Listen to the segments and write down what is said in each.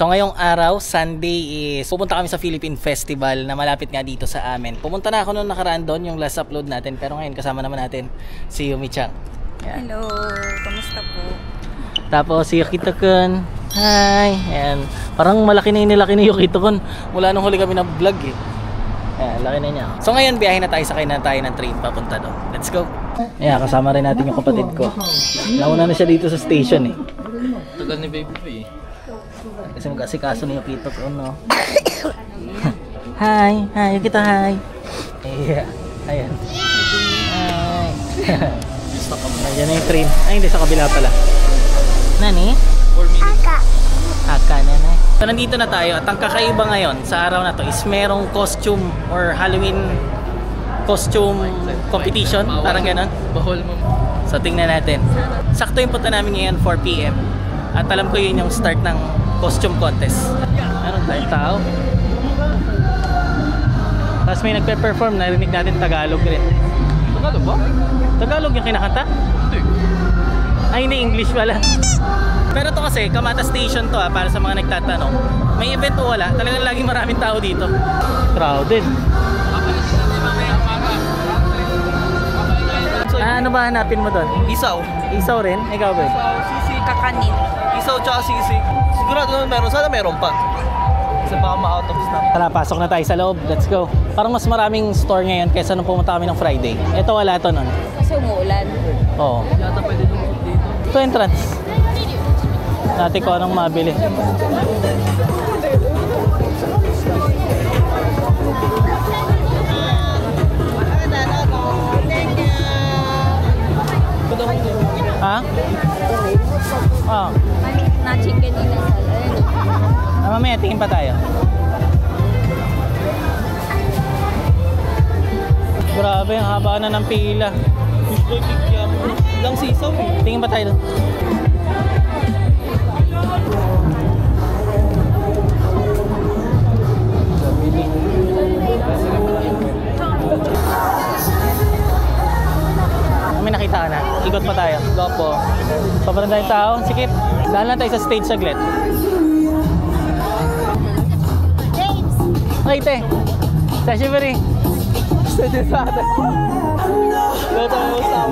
So ngayong araw, Sunday, is pupunta kami sa Philippine Festival na malapit nga dito sa amin. Pumunta na ako noong nakaraan doon, yung last upload natin. Pero ngayon kasama naman natin si Yumi Chang. Yan. Hello, kamusta po? Tapos si Yukito-kun. Hi! Ayan. Parang malaki na inilaki ni Yukito-kun mula nung huli kami na vlog eh. Ayan, laki na niya. So ngayon, biyahe na tayo, sakay na tayo ng train papunta doon. Let's go! Ayan, kasama rin natin yung kapatid ko. Nauna na siya dito sa station eh. Tagal ni baby pa eh. Kasi mag-asikaso ni Yukito-kun, no? Hi! Hi! Yukito, hi! Yeah. Ayan. Hi! Ayan na yung train. Ay, hindi, sa kabila pala. Nani? 4 minutes. Aka na. So nandito na tayo at ang kakaiba ngayon sa araw na to is merong costume or Halloween costume competition, parang ganon. Bahol mo. So tingnan natin. Sakto yung punta namin ngayon 4 PM at alam ko yun yung start ng costume contest. Anong tao? Tapos may nagpe-perform, narinig natin Tagalog rin. Tagalog ba? Tagalog yung kinakanta? Hindi. Ay, hindi, English pala. Pero to kasi, Kamata Station to para sa mga nagtatanong. May event o wala, talagang laging maraming tao dito. Crowded. Ano ba hanapin mo doon? Isaw. Isaw rin? Ikaw ba? Sisi kakanin. Isaw tsaka sisig. Sigurado naman meron. Sana meron pa. Kasi baka ma-out of stock. Tara, pasok na tayo sa loob. Let's go. Parang mas maraming store ngayon kaysa nung pumunta kami ng Friday. Ito wala to nun. Kasi umuulan. Oo. Yata pwede lumukot dito. Ito entrance. Natin ko anong mabili. Ha? Ah. Na chicken inasal. Mamaya, tingin pa tayo. Grabe, ang haba na ng pila. Ilang sisaw eh. Tingin pa tayo doon. May nakita ka na? Ikot pa tayo. Gapo. Sobrang daming tao. Sikip. Dahil lang tayo sa stage saglit. Ay, te. Sashibari. Pwede sa atin. Gato mo sa.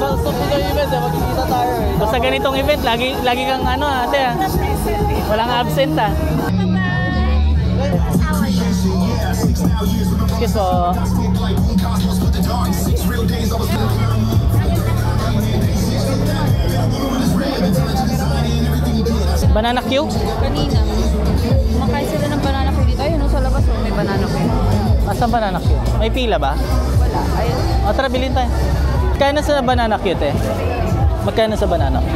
Gusto mo na event eh. Magkikita tayo eh. So sa ganitong event, lagi kang ano ate ah. Walang absent ah. Excuse po. Banana Q? Kanina. Makain sila ng banana Q dito. Ayun, sa labas may banana Q. Asan banana Q? May pila ba? Wala. Ayun. O tara, bilhin tayo. Magkano sa banana Q te? Magkano sa banana Q?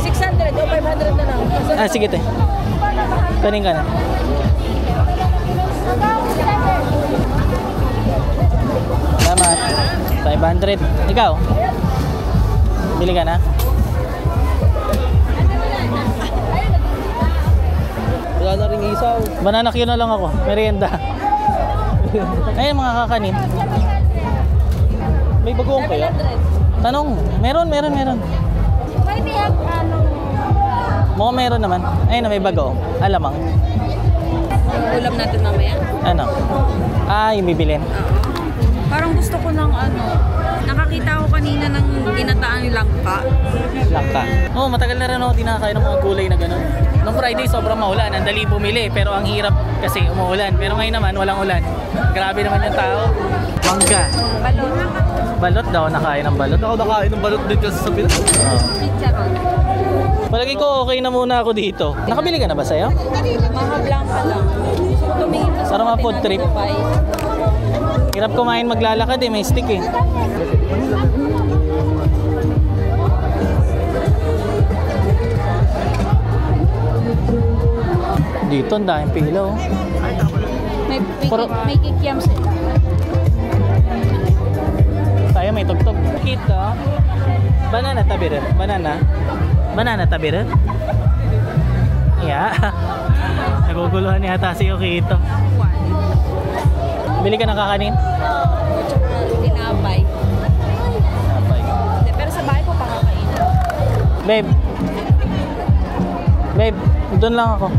600 o 500 na lang. Ah, sige te. Kanin ka na. Salamat. 500. Ikaw? Bili ka na? Wala na rin isaw. Banana Q na lang ako. Merienda. Ayun mga kakanin. May bagoong kaya? Tanong. Meron. Pwede yan, ano? Mukhang meron naman. Ayun na may bago. Alamang. Ulam natin mamaya. Ano? Ah, yung bibilin. Parang gusto ko ng ano. Nakakita ko kanina ng ginataang langka. Langka. Oo, matagal na rin ako tinakain ng mga gulay na gano'n. Nung Friday sobrang maulan. Ang dali bumili. Pero ang hirap kasi umuulan. Pero ngayon naman walang ulan. Grabe naman yung tao. Mangga. Balon. Balot daw. Nakain ng balot. Ako nakain ng balot din kasi sa Pinas. Oo. Chicharon. Palagi ko okay na muna ako dito. Nakabili ka na ba sa'yo? Mga blanca lang. Tumingin na sa Para mga food trip. Dubai. Hirap kumain maglalakad eh. May stick eh. Dito ang daming pila oh. May kikiam sila. Tayo may tugtog. Kita. Banana tabirer. Banana tabirer. Yeah. Naguguluhan yata si Yukito. Bili ka ng kakanin? Tinapay. Tinapay. Pero sa bahay ko pakakainin. Babe. Babe, doon lang ako.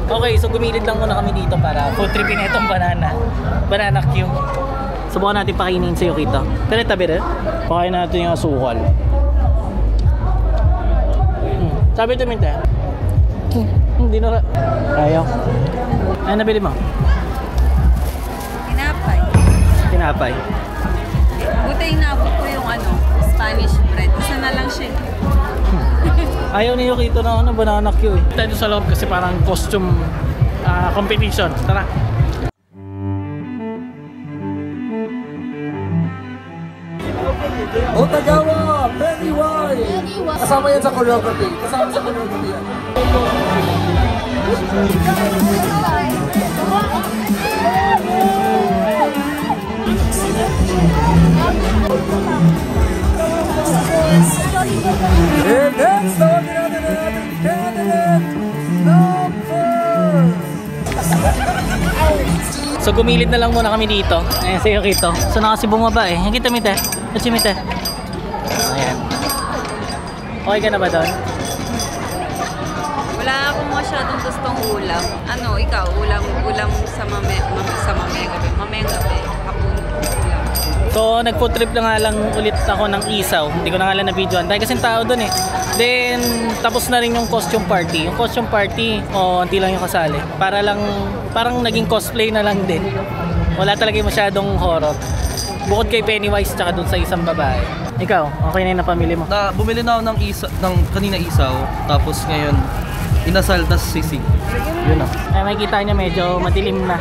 Okay, so gumilid lang muna kami dito para food tripin itong banana Q. Subukan natin pakainin sa Yukito. Pero tabi rin. Pakain natin yung asukal. Sabi ito minte. Hindi na. Ayaw. Ano nabili mo? Tinapay. Tinapay. Buti inabot ko yung Spanish bread. Isa na lang siya. Ayaw ni Yukito na banana Q eh. Tayo sa loob kasi parang costume competition. Tara. Otagawa, Pennywise! Kasama yan sa choreography. Kasama sa choreography yan. And next, tawagin natin ang ating candidate number! So gumilid na lang muna kami dito. Ayan si Yukito. So na kasi bumaba eh. Yung kita mite. Kasi mite. Ayan. Okay ka na ba doon? Wala akong masyadong gustong ulam. Ikaw? Ulam sa mamayang gabi. Mamayang gabi. Hapon ulam. So nag-food trip na nga lang ulit ako ng Isaw. Hindi ko na nga lang na-videoan. Dahil kasi tao doon eh. Then tapos na rin yung costume party. Yung costume party, unti lang yung kasali. Parang naging cosplay na lang din. Wala talaga masyadong horror. Bukod kay Pennywise tsaka dun sa isang babae. Ikaw, okay na yung napamili mo? Bumili na ako ng kanina isaw, tapos ngayon inasal tas sisig. Yun o. Ay, makikita niya medyo madilim na.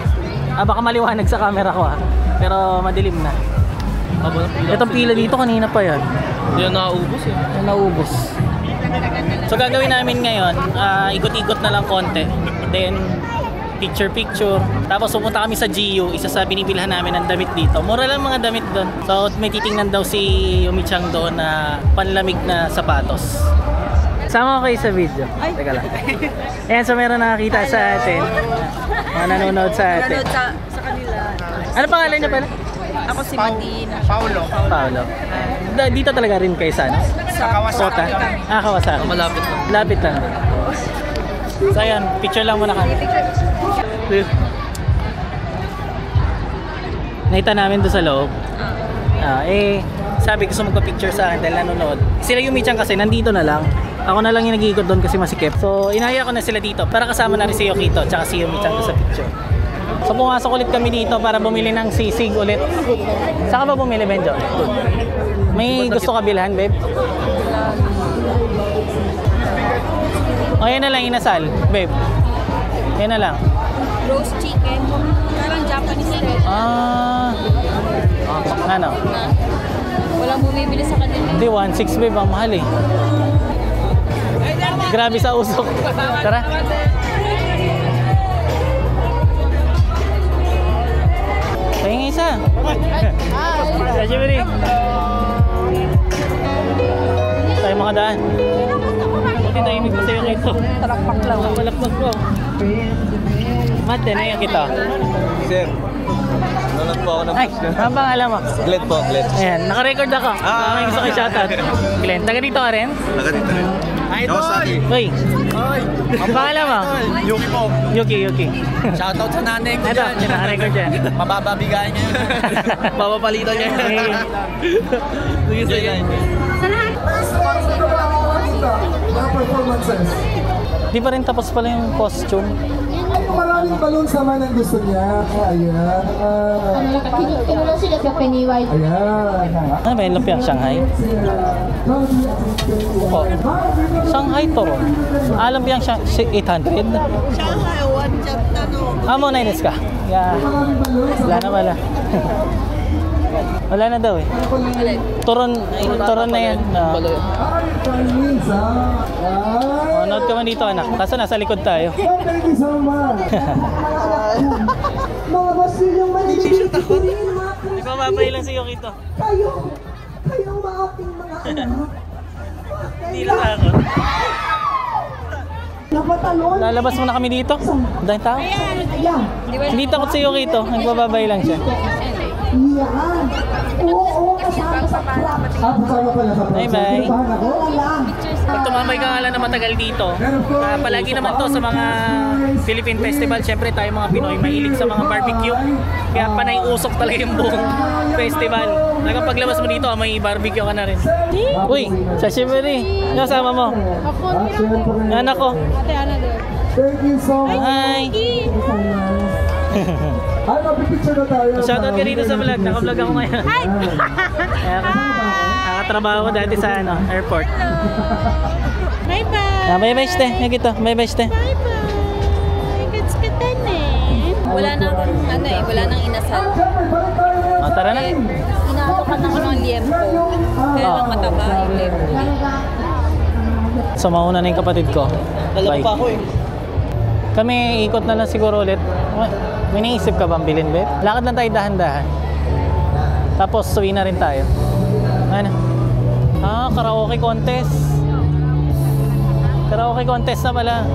Baka maliwanag sa camera ko pero madilim na. Itong pila dito kanina pa yan. Hindi na nauubos eh. Naubos. So gagawin namin ngayon, ikot-ikot na lang konti. Then picture. Tapos pupunta kami sa GU, isa sa binibilhan namin ng damit dito. Mura lang mga damit doon. So may titingnan daw si Yumichang doon na panlamig na sapatos. Sama ko kayo sa video. Teka lang. Ayan, so meron nakakita sa atin. Mga nanonood sa atin. Nanood sa kanila. Ano pangalan niya pala? Ako si Martina. Paulo. Dito talaga rin kayo sa ano? Sa Kota? Kawasaki. Malapit lang. Lapit lang. So ayan, picture lang muna kami. Nakita namin doon sa loob. Sabi gusto magpa-picture sa akin dahil nanonood. Sila yung Yumichang kasi nandito na lang. Ako na lang yung nag-iikot doon kasi masikip. So inaya ko na sila dito para kasama na rin si Yukito tsaka si Yumichang doon sa picture. So pumasok ulit kami dito para bumili ng sisig ulit. Saan ka ba bumili, Benjo? May gusto ka bilhan, babe? O yan na lang, inasal, babe. Yan na lang. roast chicken. Parang Japanese style. Ano? Walang bumibili sa kanila. Hindi, 1.6 babe, ang mahal eh. Grabe sa usok. Tara. Pahinga isa. Hi. Siyempre. Tayo makadaan. Buti tahimik pa sa'yo ito. Talakpak lang. Palakpak ko. Mate, na yung kita. Sir, nanonood po ako ng Ay, ang pangalan mo? Glenn po, Glenn. Ayan, naka-record ako. May gusto kayo shoutout. Glenn, taga dito ka rin? Taga dito rin. Uy, ang pangalan mo? Yuki po. Yuki. Shoutout sa nanay ko Ito, naka-record dyan. Mabababigayan niya yun. Mapapalitan niya yun. Sige, sige. Mga performances. Di pa rin tapos pala yung costume. Maraming balon sama ng gusto niya. Ayan. Kinula sila sa Pennywise. Ayan. Ano ba yung lumpiang Shanghai? Oh, Shanghai Toron. Alam ba yung 800? Shanghai, one shot na no. Mo na inis ka? Yeah. Wala na pala. Wala na daw eh. Toron na yan. Nood ka man dito anak. Kaso nasa likod tayo. Thank you so much. Mga basilyong maliliit ko rin, mga Di ba mabay lang si Yukito? kayong mga ating mga anak. Hindi lang ako. Napatalon. Lalabas mo na kami dito. Dahil tao. Ayan. Hindi takot si Yukito. Nagbababay lang siya. Yan. Oo, kasama sa crop. Kasama pala sa crop. Bye-bye. Sinabahan ako. Pag tumambay ka nga lang na matagal dito, palagi naman to sa mga Philippine Festival. Siyempre tayo mga Pinoy mahilig sa mga barbecue. Kaya panay usok talaga yung buong festival. Talagang paglabas mo dito, may barbecue ka na rin. Uy, sashimi. Kasama mo? Yan ako. Thank you so much. Hi. Ay, mapipicture na tayo. Shoutout ka dito sa vlog. Naka-vlog ako ngayon. Hi! Nakatrabaho ko dati sa airport. Bye-bye! Bye-bye, ste. Yan kita. Bye-bye, ste. Bye-bye! Gets ka din Wala nang wala nang inasal. Tara na. Inaatokan ako ng liempo. Kaya lang mataba yung liempo. So, mauna na yung kapatid ko. Dalawa pa ako eh. Kami ikot na lang siguro ulit. May naisip ka bang bilhin, babe? Lakad lang tayo dahan-dahan. Tapos, suwi na rin tayo. Ano? Karaoke contest. Karaoke contest na pala.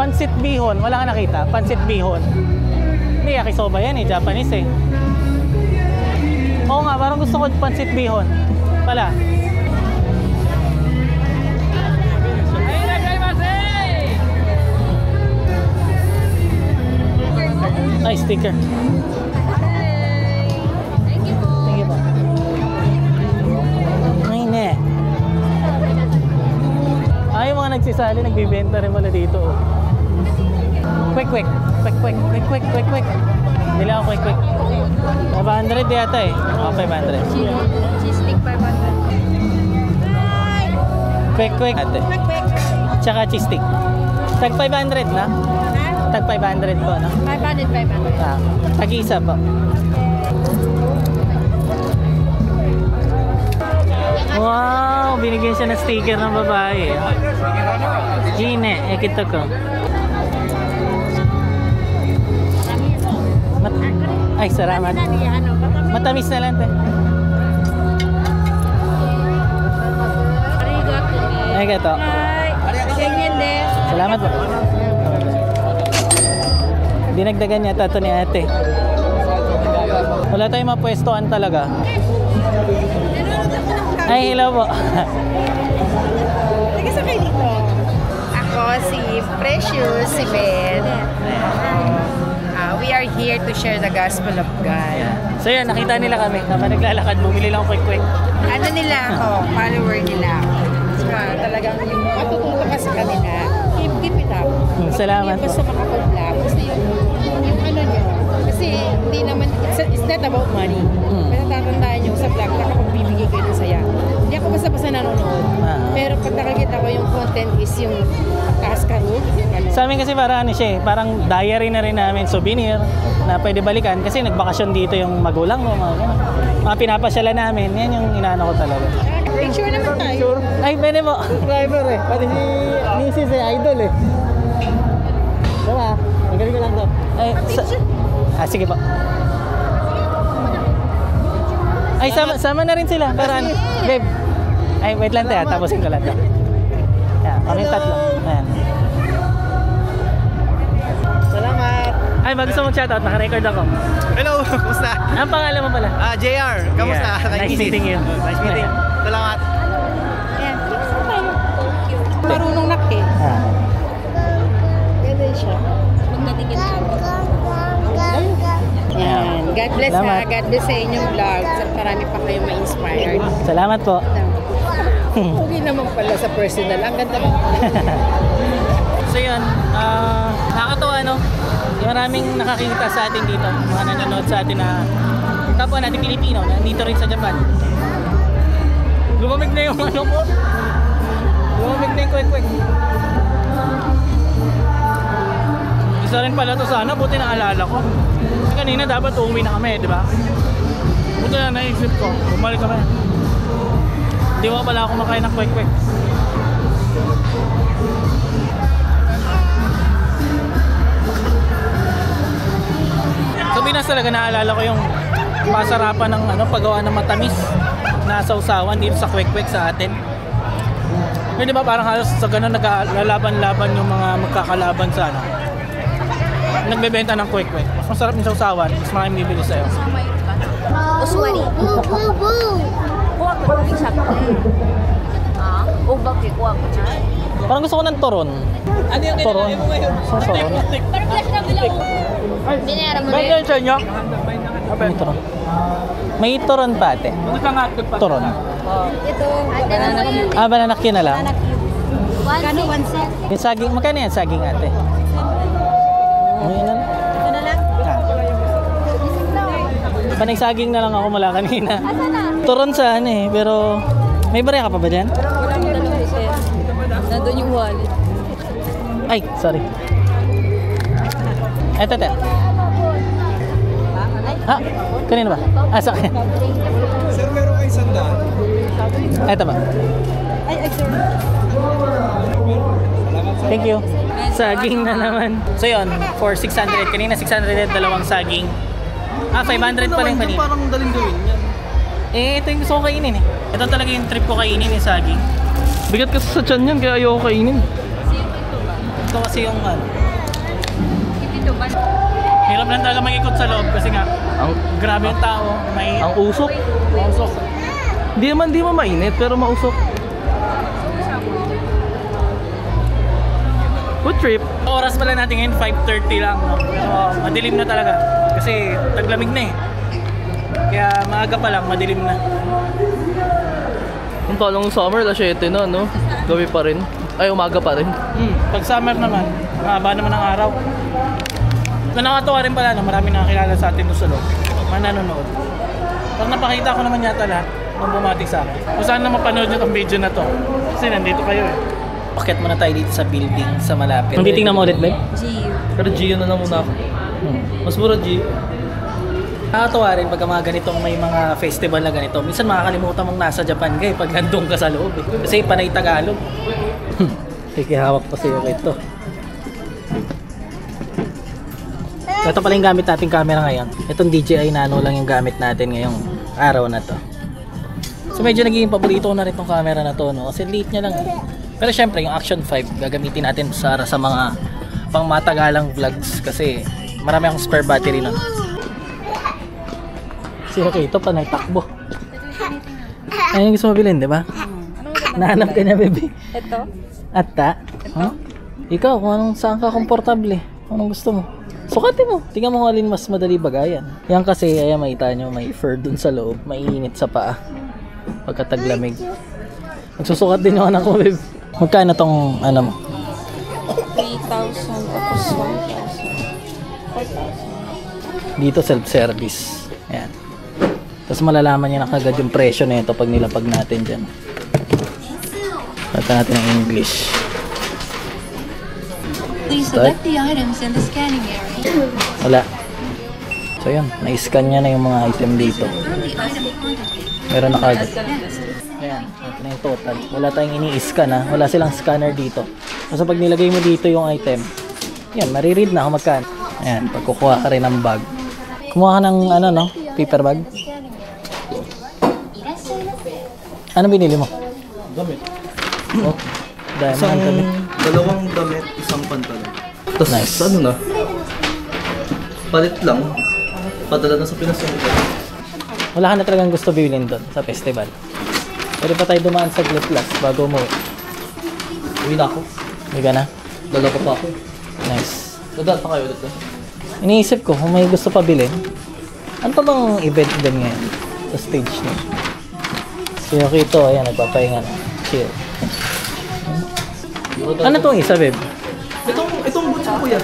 Pansit bihon. Wala ka nakita? Pansit bihon. Hindi, yakisoba yan eh. Japanese eh. Oo nga, parang gusto ko pansit bihon. Pala. Ay, sticker. Thank you po. Thank you po. Ay, ne. Yung mga nagsisali, nagbibenta rin pala dito. Oh. Quick. Bili ako quick. 500 yata eh. 500. Cheese stick 500. Quick. Ate. Tsaka cheese stick. Tag 500 na? Tag 500 po, no? 500. Tag-isa po. Wow! Binigyan siya ng sticker ng babae. Gine, kita ko. Ay, salamat. Matamis na lang, te. Ay, gato. Salamat po. Dinagdagan niya ito ni ate. Wala tayong mapwestoan talaga. Ay, hello po. Nagasakay dito. Ako si Precious, si Ben. We are here to share the gospel of God. So yan, nakita nila kami. Kapag naglalakad, bumili lang quick. Ano nila ako? Follower nila ako. So, talagang yung matututo ka sa kanila. Keep it up. Salamat po. Basta makapag-vlog. Kasi yung ano nyo. Kasi hindi naman, it's not about money. Pero tatandaan nyo sa vlog, nakapagbibigay kayo ng saya. Hindi ako basta-basta nanonood. Pero pag nakakita ko yung content is yung taas ka ro. Sa amin kasi parang ano siya eh, parang diary na rin namin, souvenir na pwede balikan kasi nagbakasyon dito yung magulang mo, mga pinapasyalan namin, yan yung inaano ko talaga. Picture naman tayo. Ay, pwede po. Driver eh, pati si Mrs. eh, idol eh. Diba? Magaling ko lang to. Ay, sige po. Ay, sama na rin sila. Para ano? Babe. Ay, wait lang tayo. Tapusin ko lang to. Yan, kami tatlo. Ayan. Salamat. Ay, bago sa mag-shoutout, naka-record ako. Hello, kumusta? Ang pangalan mo pala? JR, kamusta? Yeah. Nice meeting you. Nice meeting. Salamat. Ayan. Marunong nak eh. Ganda siya. Magkatigil na. Yan. God bless Salamat. ha. God bless sa inyong vlog. Marami pa kayong ma-inspired. Salamat po. Hindi naman pala sa personal. Ang ganda lang. So yun, nakakatawa no? Maraming nakakita sa atin dito, mga nanonood sa atin na kapwa natin Pilipino, nandito rin sa Japan. Lumamig na yung ano ko. Lumamig na yung kwek-kwek. Isa rin pala to sana, buti naalala ko. Kasi kanina dapat uuwi na kami, di ba? Buti na naisip ko, bumalik kami. Hindi mo pala ako makain ng kwek-kwek. Sa Pinas talaga naalala ko yung pasarapan ng paggawa ng matamis na sausawan dito sa kwek-kwek sa atin. Hindi ba parang halos sa ganun naglalaban-laban yung mga magkakalaban sa ano? Nagbebenta ng kwek-kwek. Mas masarap yung sausawan, mas maraming bibili sa'yo. Uswari. Boo, boo, boo. Kuha ko ng isa ko. Ah? O bakit kuha ko na? Parang gusto ko ng toron. Ano yung Toron. kinakain mo ngayon? Sa toron. Pero flash na bilang. Binera mo na yun. Ganyan sa inyo? May toron. May toron pa ate. Toron. Ito. Banana cube. Banana cue na lang. Kano 1 cent? Yung saging, magkano yan saging ate? Ano yun na lang? Ito na lang. Panay saging na lang ako mula kanina. Asa na? Toron sa ano eh, pero may barya ka pa ba dyan? Wala mo dalawa isa. Nandun yung wallet. Ay, sorry. Eto, eto. Kanina ba? Sa akin. Sir, meron kayo sandaan? Eto ba? Thank you. Saging na naman. So yun, for 600. Kanina 600 dalawang saging. 500 pa lang kanina. Parang daling gawin yan. Ito yung gusto ko kainin eh. Ito talaga yung trip ko kainin yung saging. Bigat kasi sa tiyan yan, kaya ayoko kainin. Ito kasi yung Ito ba? hirap lang talaga mag-ikot sa loob kasi nga grabe yung tao. Ang usok. Mausok. Di man mainit, pero mausok. Good trip. Oras pala natin ngayon 5:30 lang. No? Pero madilim na talaga kasi taglamig na eh. Kaya maaga pa lang madilim na. Kung palang summer, 7 na, no? Gabi pa rin. Ay, umaga pa rin. Pag summer naman, mahaba naman ang araw. Nakakatawa rin pala na marami nakakilala sa atin doon sa loob. Mga nanonood. Pag napakita ko naman yata lahat nung bumati sa akin. Kung saan na mapanood nyo itong video na to. Kasi nandito kayo eh. Paket muna tayo dito sa building sa malapit. Ang titingnan mo ulit, babe? Gio. Pero Gio na lang muna ako. Mas mura Gio. Nakakatawa rin pag mga ganitong may mga festival na ganito. Minsan makakalimutan mong nasa Japan ka eh pag nandun ka sa loob eh. Kasi panay Tagalog. Kikihawak pa sa'yo ito. Ito pala yung gamit nating camera ngayon. Itong DJI Nano lang yung gamit natin ngayong araw na to. So medyo nagiging paborito ko na rin itong camera na to, no? Kasi late niya lang. Pero syempre yung Action 5 gagamitin natin sa mga pang matagalang vlogs kasi marami akong spare battery nun. Si Rokito pa nagtakbo. Ayun yung gusto mo bilhin, di ba? Nahanap ka niya, baby. Ito? Atta? Huh? Ikaw, kung anong saan ka komportable. Anong gusto mo? Sukatin mo. Tingnan mo kung alin mas madali bagayan. Yan kasi, ayan makita nyo, may fur dun sa loob. Mainit sa paa. Pagkataglamig. Magsusukat din yung anak ko, babe. Magkano tong, ano mo? 3,000 tapos 1,000. Dito self-service. Ayan. Tapos malalaman niya na kagad yung presyo na ito pag nilapag natin dyan. Pata natin ang English. Please select the items in the scanning area. Wala. So yun, na-scan niya na yung mga item dito. The item quantity. Meron na kagad. Ayan, ito na yung total. Wala tayong ini-scan ha. Wala silang scanner dito. So pag nilagay mo dito yung item, yan, mariread na kung magkano. Ayan, pagkukuha ka rin ng bag. Kumuha ka ng ano no? Paper bag. Ano binili mo? Damit. Oh, Isang, damit. dalawang damit, isang pantalon. Tapos, Nice. ano na? Palit lang. Padala na sa Pinas yung Wala ka na talagang gusto bibilin doon sa festival. Pwede pa tayo dumaan sa Glitlas bago mo. Uwi na ako. Hindi ka na? Dala ko pa ako. Nice. Dadaan pa kayo ulit na. Iniisip ko kung may gusto pa bilhin. Ano pa bang event din ngayon sa stage niya? Si Yokito, ayan, nagpapahinga na. Chill. Ano tong isa, babe? Itong boots ko kuya.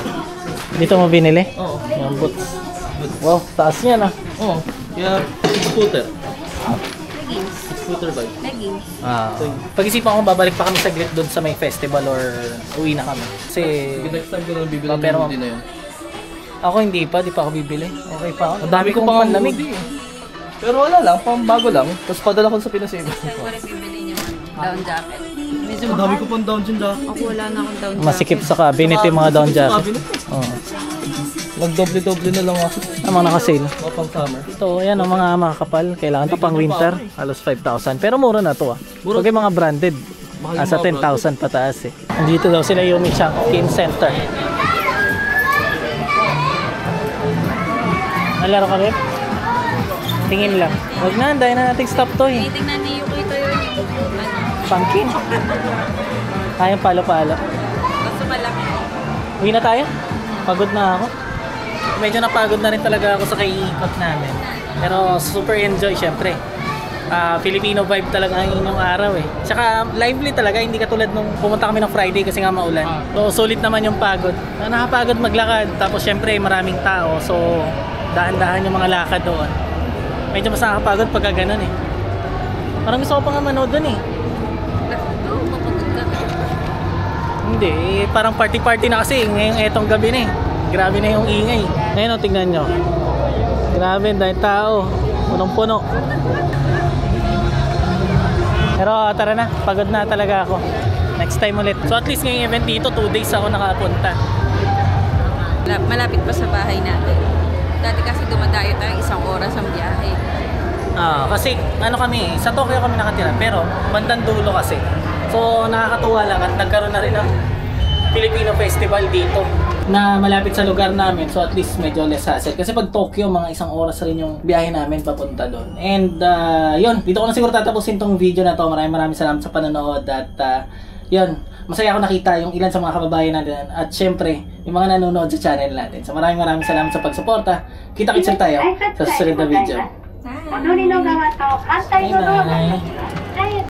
Dito mo binili? Oo. Yung boots. Wow, taas niya na. Oo. Kaya, scooter. Scooter bike. Leggings. Pag-isipan ko, babalik pa kami saglit doon sa may festival or uwi na kami. Kasi Next time ko na bibili Oh, pero- ng hoodie na yun. ako hindi pa pa ako bibili. Okay pa ako. Ang dami ko pang panlamig. hoodie eh. Pero wala lang, pang bago lang. Tapos padala ko sa Pinas yung iba. Wala bibili niyo. Down jacket. Medyo Ang dami ko pang down dyan dahil. Ako wala na akong down jacket. Masikip sa cabinet yung mga down jacket. Oo. Nagdoble-doble na lang ako. Ang mga naka-sale. Mga pang summer. Ito, ayan ang mga makakapal. Kailangan to pang winter. Halos 5,000. Pero mura na to ah. Mura. Pag yung mga branded. Sa 10,000 pataas eh. Andito daw sila yung Game Center. Nalaro ka rin? Tingin lang. Huwag na, dahil na nating stop toy. Tingnan ni Yuki ito yung Pumpkin. Kayang palo-palo. basta malaki. Uwi na tayo? Pagod na ako. Medyo napagod na rin talaga ako sa kaiikot namin. Pero super enjoy syempre. Filipino vibe talaga yung araw eh. Tsaka lively talaga, hindi katulad nung pumunta kami ng Friday kasi nga maulan. So sulit naman yung pagod. Nakapagod maglakad, tapos syempre maraming tao. So dahan-dahan yung mga lakad doon. Medyo mas nakakapagod pagka ganun eh. Parang gusto ko pa nga manood doon eh. Oo, mapagod ka. Hindi, parang party-party na kasi ngayong etong gabi na eh. Grabe na yung ingay. Ngayon o, tingnan nyo. Grabe, dahil tao. Punong-puno. Pero tara na, pagod na talaga ako. Next time ulit. So at least ngayong event dito, 2 days ako nakapunta. Malapit pa sa bahay natin. Dati kasi dumadayo tayo 1 oras ang biyahe. Kasi ano kami, sa Tokyo kami nakatira, pero bandang dulo kasi. So nakakatuwa lang at nagkaroon na rin ng Filipino Festival dito na malapit sa lugar namin. So at least medyo less hassle. Kasi pag Tokyo, mga 1 oras rin yung biyahe namin papunta doon. And yun, dito ko na siguro tatapusin tong video na to. Maraming salamat sa panonood at yun, masaya ako nakita yung ilan sa mga kababayan natin at syempre yung mga nanonood sa channel natin. So maraming salamat sa pagsuporta. Kita-kits tayo sa susunod na video. Bye. Bye-bye.